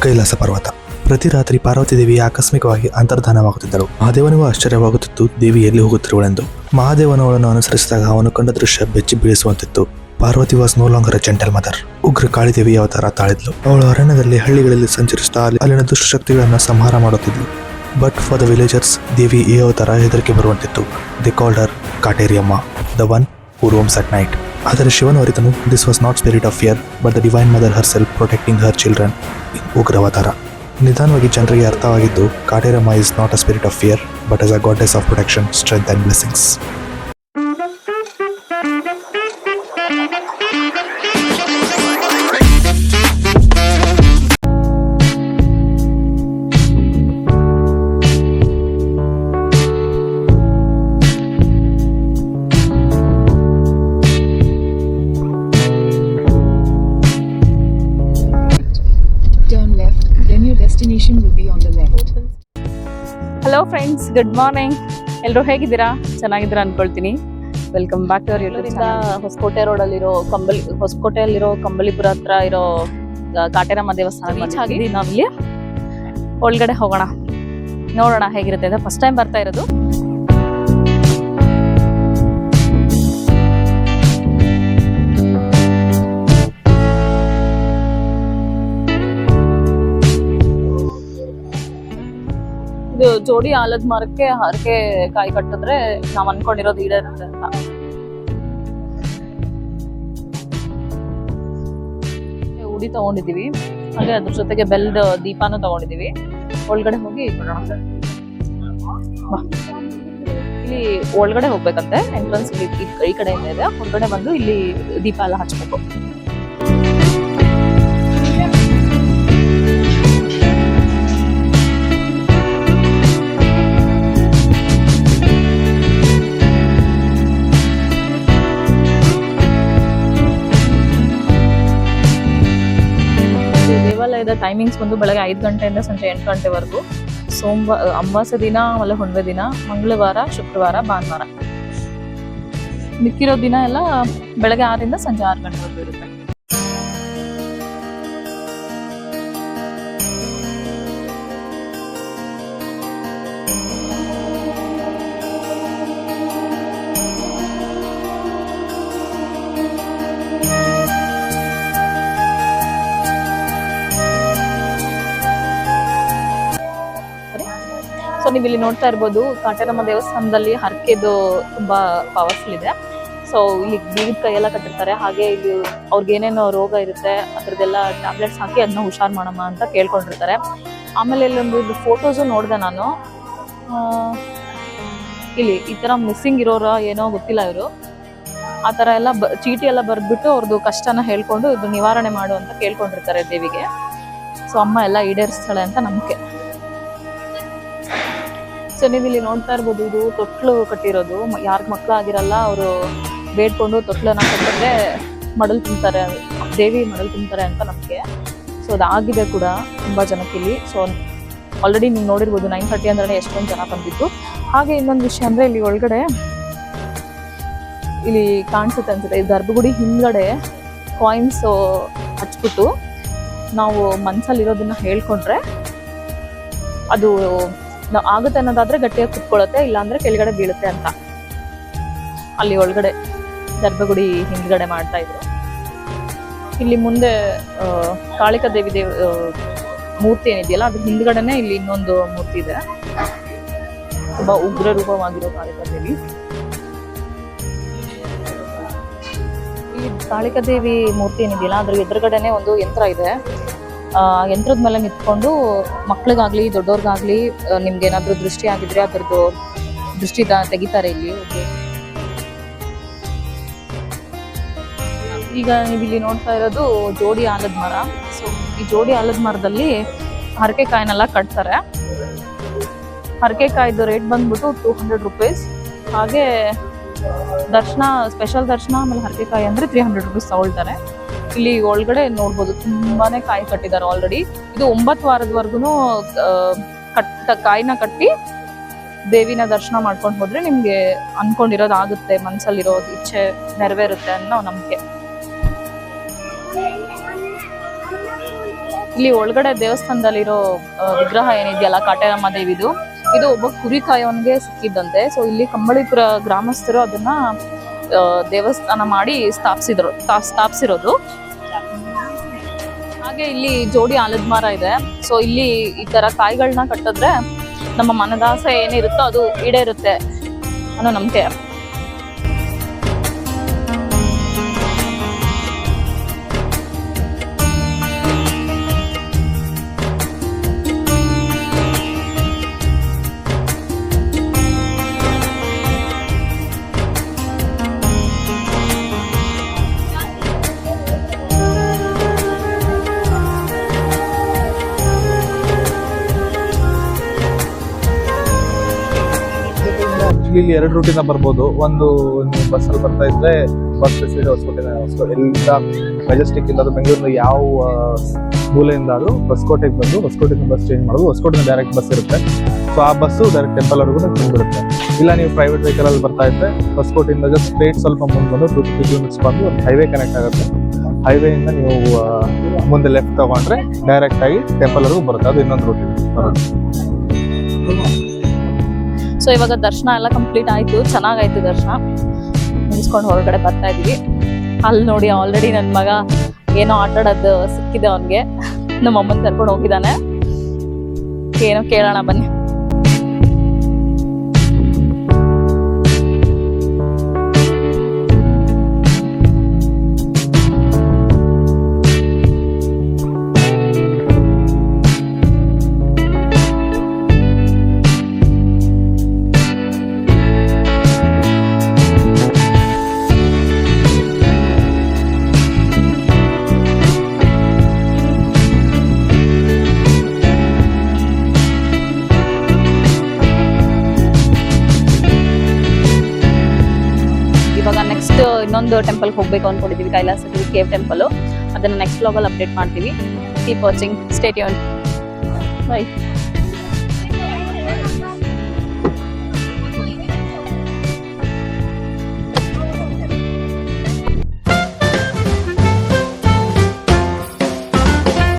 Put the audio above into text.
ಕೈಲಾಸ ಪರ್ವತ. ಪ್ರತಿ ರಾತ್ರಿ ಪಾರ್ವತಿ ದೇವಿ ಆಕಸ್ಮಿಕವಾಗಿ ಅಂತರ್ಧಾನವಾಗುತ್ತಿದ್ದಳು. ಮಹಾದೇವನಿಗೂ ಆಶ್ಚರ್ಯವಾಗುತ್ತಿತ್ತು ದೇವಿ ಎಲ್ಲಿ ಹೋಗುತ್ತಿರುವಳೆಂದು. ಮಹಾದೇವನು ಅವಳನ್ನು ಅನುಸರಿಸಿದಾಗ ಅವನು ಕಂಡ ದೃಶ್ಯ ಬೆಚ್ಚಿ ಬೀಳಿಸುವಂತಿತ್ತು. Parvati was no longer a gentle mother. ಉಗ್ರ ಕಾಳಿದೇವಿ ಅವತಾರ ತಾಳಿದ್ಲು. ಅವಳು ಅರಣ್ಯದಲ್ಲಿ ಹಳ್ಳಿಗಳಲ್ಲಿ ಸಂಚರಿಸುತ್ತಾ ಅಲ್ಲಿನ ದುಷ್ಟಶಕ್ತಿಗಳನ್ನು ಸಂಹಾರ ಮಾಡುತ್ತಿದ್ಲು. ಬಟ್ ಫಾರ್ ದ ವಿಲೇಜರ್ಸ್ ದೇವಿ ಈ ಅವತಾರ ಹೆದರಿಕೆ ಬರುವಂತಿತ್ತು. They called her Kateriyamma, the one who roams at night. ಆದರೆ ಶಿವನು ಅರಿತನು this was not spirit of fear but the divine mother herself protecting her children in ಉಗ್ರವತಾರ. ನಿಧಾನವಾಗಿ ಜನರಿಗೆ ಅರ್ಥವಾಗಿದ್ದು Kateramma is not a spirit of fear but as a goddess of protection, strength and blessings. Hello friends, good morning. ಎಲ್ಲರೂ ಹೇಗಿದ್ದೀರಾ? ಚೆನ್ನಾಗಿದ್ದೀರಾ ಅನ್ಕೊಳ್ತೀನಿ. Welcome back to our YouTube. ಹೊಸಕೋಟೆಯಲ್ಲಿರೋ ಕಂಬಳಿಪುರ ಹತ್ರ ಇರೋ ಕಾಟೇರಮ್ಮ ದೇವಸ್ಥಾನ ರೀಚ್ ಆಗಿದ್ದೀವಿ. ನಾವಿಲ್ಲಿ ಒಳಗಡೆ ಹೋಗೋಣ, ನೋಡೋಣ ಹೇಗಿರುತ್ತೆ ಅಂತ. ಫಸ್ಟ್ ಟೈಮ್ ಬರ್ತಾ ಇರೋದು. ಇದು ಜೋಡಿ ಆಲದ ಮರಕ್ಕೆ ಹರಕೆ ಕಾಯಿ ಕಟ್ಟಿದ್ರೆ ನಾವ್ ಅನ್ಕೊಂಡಿರೋದು ಈಡೇರುತ್ತೆ ಅಂತ. ಉಡಿ ತಗೊಂಡಿದೀವಿ, ಹಾಗೆ ಅದ್ರ ಜೊತೆಗೆ ಬೆಲ್ದ ದೀಪಾನು ತಗೊಂಡಿದೀವಿ. ಒಳಗಡೆ ಹೋಗಿ ಕೊಡೋಣ. ಇಲ್ಲಿ ಒಳಗಡೆ ಹೋಗ್ಬೇಕಂತೆ, ಎಂಟ್ರೆನ್ಸ್ ಈ ಕಡೆಯಿಂದ ಇದೆ. ಹೊರಗಡೆ ಬಂದು ಇಲ್ಲಿ ದೀಪ ಎಲ್ಲ ಹಚ್ಬೇಕು. ದೇವಾಲಯದ ಟೈಮಿಂಗ್ಸ್ ಬಂದು ಬೆಳಗ್ಗೆ 5 ಗಂಟೆಯಿಂದ ಸಂಜೆ 8 ಗಂಟೆವರೆಗೂ. ಅಮಾವಾಸ್ಯೆ ದಿನ ಆಮೇಲೆ ಹುಣ್ಣಿಮೆ ದಿನ, ಮಂಗಳವಾರ, ಶುಕ್ರವಾರ, ಭಾನುವಾರ. ಮಿಕ್ಕಿರೋ ದಿನ ಎಲ್ಲ ಬೆಳಗ್ಗೆ 6ರಿಂದ ಸಂಜೆ 6 ಗಂಟೆವರೆಗೂ ಇರುತ್ತೆ. ಸೊ ನೀವು ಇಲ್ಲಿ ನೋಡ್ತಾ ಇರ್ಬೋದು, ಕಾಟೇರಮ್ಮ ದೇವಸ್ಥಾನದಲ್ಲಿ ಹರಕೆದು ತುಂಬಾ ಪವರ್ಫುಲ್ ಇದೆ. ಸೊ ಇಲ್ಲಿ ಬೀಗದ ಕೈಯೆಲ್ಲ ಕಟ್ಟಿರ್ತಾರೆ. ಹಾಗೆ ಇಲ್ಲಿ ಅವ್ರಿಗೆ ಏನೇನೋ ರೋಗ ಇರುತ್ತೆ ಅದ್ರದ್ದೆಲ್ಲ ಟ್ಯಾಬ್ಲೆಟ್ಸ್ ಹಾಕಿ ಅದನ್ನ ಹುಷಾರ್ ಮಾಡಮ್ಮ ಅಂತ ಕೇಳ್ಕೊಂಡಿರ್ತಾರೆ. ಆಮೇಲೆ ಇಲ್ಲೊಂದು ಇದು ಫೋಟೋಸು ನೋಡಿದೆ ನಾನು. ಇಲ್ಲಿ ಈ ತರ ಮಿಸ್ಸಿಂಗ್ ಇರೋರ ಏನೋ ಗೊತ್ತಿಲ್ಲ, ಇವರು ಆ ತರ ಎಲ್ಲ ಚೀಟಿ ಎಲ್ಲ ಬರ್ದ್ಬಿಟ್ಟು ಅವ್ರದ್ದು ಕಷ್ಟನ ಹೇಳ್ಕೊಂಡು ಇದು ನಿವಾರಣೆ ಮಾಡು ಅಂತ ಕೇಳ್ಕೊಂಡಿರ್ತಾರೆ ದೇವಿಗೆ. ಸೊ ಅಮ್ಮ ಎಲ್ಲ ಈಡೇರಿಸ್ತಾಳೆ ಅಂತ ನಂಬಿಕೆ. ಸೊ ನೀವು ಇಲ್ಲಿ ನೋಡ್ತಾ ಇರ್ಬೋದು, ಇದು ತೊಟ್ಲು ಕಟ್ಟಿರೋದು. ಯಾರ್ಗ ಮಕ್ಳು ಆಗಿರಲ್ಲ ಅವರು ಬೇಡ್ಕೊಂಡು ತೊಟ್ಲನ್ನ ಕಟ್ಟಿದ್ರೆ ಮಡಲ್ ತಿಂತಾರೆ, ದೇವಿ ಮಡಲ್ ತಿಂತಾರೆ ಅಂತ ನಂಬಿಕೆ. ಸೊ ಅದಾಗಿದೆ ಕೂಡ ತುಂಬಾ ಜನಕ್ಕೆ ಇಲ್ಲಿ. ಸೊ ಆಲ್ರೆಡಿ ನೀವು ನೋಡಿರ್ಬೋದು 9:30 ಅಂದ್ರೆ ಎಷ್ಟೊಂದು ಜನ ಬಂದಿತ್ತು. ಹಾಗೆ ಇನ್ನೊಂದು ವಿಷಯ ಅಂದ್ರೆ ಇಲ್ಲಿ ಒಳಗಡೆ ಇಲ್ಲಿ ಕಾಣಿಸುತ್ತೆ ಅನ್ಸುತ್ತೆ, ಈ ಗರ್ಭಗುಡಿ ಹಿಂದ್ಗಡೆ ಕಾಯಿನ್ಸ್ ಹಚ್ಬಿಟ್ಟು ನಾವು ಮನ್ಸಲ್ಲಿರೋದನ್ನ ಹೇಳ್ಕೊಂಡ್ರೆ ಅದು ಆಗುತ್ತೆ ಅನ್ನೋದಾದ್ರೆ ಗಟ್ಟಿಯಾಗಿ ಕುತ್ಕೊಳ್ಳುತ್ತೆ, ಇಲ್ಲಾಂದ್ರೆ ಕೆಳಗಡೆ ಬೀಳುತ್ತೆ ಅಂತ ಅಲ್ಲಿ ಒಳಗಡೆ ಗರ್ಭಗುಡಿ ಹಿಂದ್ಗಡೆ ಮಾಡ್ತಾ ಇದ್ರು. ಇಲ್ಲಿ ಮುಂದೆ ಕಾಳಿಕಾ ದೇವಿ ಮೂರ್ತಿ ಏನಿದೆಯಲ್ಲ ಅದ್ರ ಹಿಂದ್ಗಡೆನೆ ಇಲ್ಲಿ ಇನ್ನೊಂದು ಮೂರ್ತಿ ಇದೆ, ತುಂಬಾ ಉಗ್ರ ರೂಪವಾಗಿರೋ ಕಾಳಿಕಾ ದೇವಿ. ಈ ಕಾಳಿಕಾ ದೇವಿ ಮೂರ್ತಿ ಏನಿದೆಯಲ್ಲ ಅದ್ರ ಎದುರುಗಡೆನೆ ಒಂದು ಯಂತ್ರ ಇದೆ. ಯಂತ್ರದ ಮೇಲೆ ನಿಂತ್ಕೊಂಡು ಮಕ್ಳಿಗಾಗ್ಲಿ ದೊಡ್ಡವ್ರಿಗಾಗ್ಲಿ ನಿಮ್ಗೆ ಏನಾದ್ರು ದೃಷ್ಟಿ ಆಗಿದ್ರೆ ಅದರದ್ದು ದೃಷ್ಟಿ ತೆಗಿತಾರೆ ಇಲ್ಲಿ. ಈಗ ನೀವು ಇಲ್ಲಿ ನೋಡ್ತಾ ಇರೋದು ಜೋಡಿ ಆಲದ ಮರ. ಸೊ ಈ ಜೋಡಿ ಆಲದ ಮರದಲ್ಲಿ ಹರಕೆಕಾಯಿನೆಲ್ಲ ಕಟ್ತಾರೆ. ಹರಕೆಕಾಯ್ದು ರೇಟ್ ಬಂದ್ಬಿಟ್ಟು 200 ರೂಪೀಸ್. ಹಾಗೆ ದರ್ಶನ, ಸ್ಪೆಷಲ್ ದರ್ಶನ ಆಮೇಲೆ ಹರಕೆಕಾಯಿ ಅಂದ್ರೆ 300 ರೂಪೀಸ್ ತಗೊಳ್ತಾರೆ. ಇಲ್ಲಿ ಒಳಗಡೆ ನೋಡ್ಬೋದು ತುಂಬಾನೇ ಕಾಯಿ ಕಟ್ಟಿದ್ದಾರೆ ಆಲ್ರೆಡಿ. ಇದು 9 ವಾರದವರೆಗೂ ಕಾಯಿನ ಕಟ್ಟಿ ದೇವಿನ ದರ್ಶನ ಮಾಡ್ಕೊಂಡು ಹೋದ್ರೆ ನಿಮ್ಗೆ ಅನ್ಕೊಂಡಿರೋದು ಆಗುತ್ತೆ, ಮನ್ಸಲ್ಲಿರೋದು ಇಚ್ಛೆ ನೆರವೇರುತ್ತೆ ಅನ್ನೋ ನಂಬಿಕೆ. ಇಲ್ಲಿ ಒಳಗಡೆ ದೇವಸ್ಥಾನದಲ್ಲಿರೋ ವಿಗ್ರಹ ಏನಿದೆಯಲ್ಲ ಕಾಟೇರಮ್ಮ ದೇವಿದು, ಇದು ಒಬ್ಬ ಕುರಿ ಕಾಯೋನ್ಗೆ ಸಿಕ್ಕಿದ್ದಂತೆ. ಸೊ ಇಲ್ಲಿ ಕಂಬಳಿಪುರ ಗ್ರಾಮಸ್ಥರು ಅದನ್ನ ದೇವಸ್ಥಾನ ಮಾಡಿ ಸ್ಥಾಪಿಸಿರೋದು. ಹಾಗೆ ಇಲ್ಲಿ ಜೋಡಿ ಆಲದ ಮರ ಇದೆ. ಸೊ ಇಲ್ಲಿ ಈ ತರ ಕಾಯಿಗಳನ್ನ ಕಟ್ಟಿದ್ರೆ ನಮ್ಮ ಮನದಾಸೆ ಏನಿರುತ್ತೋ ಅದು ಈಡೇರುತ್ತೆ ಅನ್ನೋ ನಂಬಿಕೆ. ಇಲ್ಲಿ 2 ರೂಟಿಂದ ಬರ್ಬೋದು. ಒಂದು ನೀವು ಬಸ್ಸಲ್ಲಿ ಬರ್ತಾ ಇದ್ರೆ ಬಸ್ ಫೆಸಿಲಿಟಿ ಎಲ್ಲಿಂದ ಮೆಜೆಸ್ಟಿಕ್ ಇಂದ ಬೆಂಗಳೂರಿನ ಯಾವ ಮೂಲೆಯಿಂದ ಆದ್ರೂ ಹೊಸಕೋಟೆಗೆ ಬಂದು ಹೊಸಕೋಟೆಯಿಂದ ಬಸ್ ಚೇಂಜ್ ಮಾಡೋದು. ಹೊಸಕೋಟೆಯಿಂದ ಡೈರೆಕ್ಟ್ ಬಸ್ ಇರುತ್ತೆ. ಸೊ ಆ ಬಸ್ಸು ಡೈರೆಕ್ಟ್ ಟೆಂಪಲ್ವರೆಗೂ ತುಂಬಿರುತ್ತೆ. ಇಲ್ಲ ನೀವು ಪ್ರೈವೇಟ್ ವೆಹಿಕಲ್ ಅಲ್ಲಿ ಬರ್ತಾ ಇದ್ರೆ ಹೊಸಕೋಟೆಯಿಂದ ಜಸ್ಟ್ ಸ್ಟ್ರೇಟ್ ಸ್ವಲ್ಪ ಮುಂದೆ ಬಂದು 250 ಕಿಲೋಮೀಟರ್ಸ್ ಬಂದು ಒಂದು ಹೈವೇ ಕನೆಕ್ಟ್ ಆಗುತ್ತೆ. ಹೈವೇಯಿಂದ ನೀವು ಮುಂದೆ ಲೆಫ್ಟ್ ತಗೊಂಡ್ರೆ ಡೈರೆಕ್ಟ್ ಆಗಿ ಟೆಂಪಲ್ವರೆಗೂ ಬರುತ್ತೆ. ಅದು ಇನ್ನೊಂದು ರೂಟ್ ಬರುತ್ತೆ. ಸೊ ಇವಾಗ ದರ್ಶನ ಎಲ್ಲ ಕಂಪ್ಲೀಟ್ ಆಯ್ತು, ಚೆನ್ನಾಗಾಯ್ತು ದರ್ಶನ. ಮುಗಿಸ್ಕೊಂಡು ಹೊರಗಡೆ ಬರ್ತಾ ಇದೀವಿ. ಅಲ್ಲಿ ನೋಡಿ ಆಲ್ರೆಡಿ ನನ್ನ ಮಗ ಏನೋ ಆಟಾಡೋದು ಸಿಕ್ಕಿದೆ ಅವನ್ಗೆ. ನಮ್ಮ ಅಮ್ಮನ ಕರ್ಕೊಂಡು ಹೋಗಿದ್ದಾನೆ. ಏನೋ ಕೇಳೋಣ ಬನ್ನಿ. ಇವಾಗ ನೆಕ್ಸ್ಟ್ ಇನ್ನೊಂದು ಟೆಂಪಲ್ ಹೋಗ್ಬೇಕು ಅನ್ಕೊಂಡಿದೀವಿ, ಕೈಲಾಸಗಿರಿ ಕೇವ್ ಟೆಂಪಲ್. ಅದನ್ನ ನೆಕ್ಸ್ಟ್ ವ್ಲಾಗ್ ಅಲ್ಲಿ ಅಪ್ಡೇಟ್ ಮಾಡ್ತೀವಿ. Keep watching, stay tuned, by.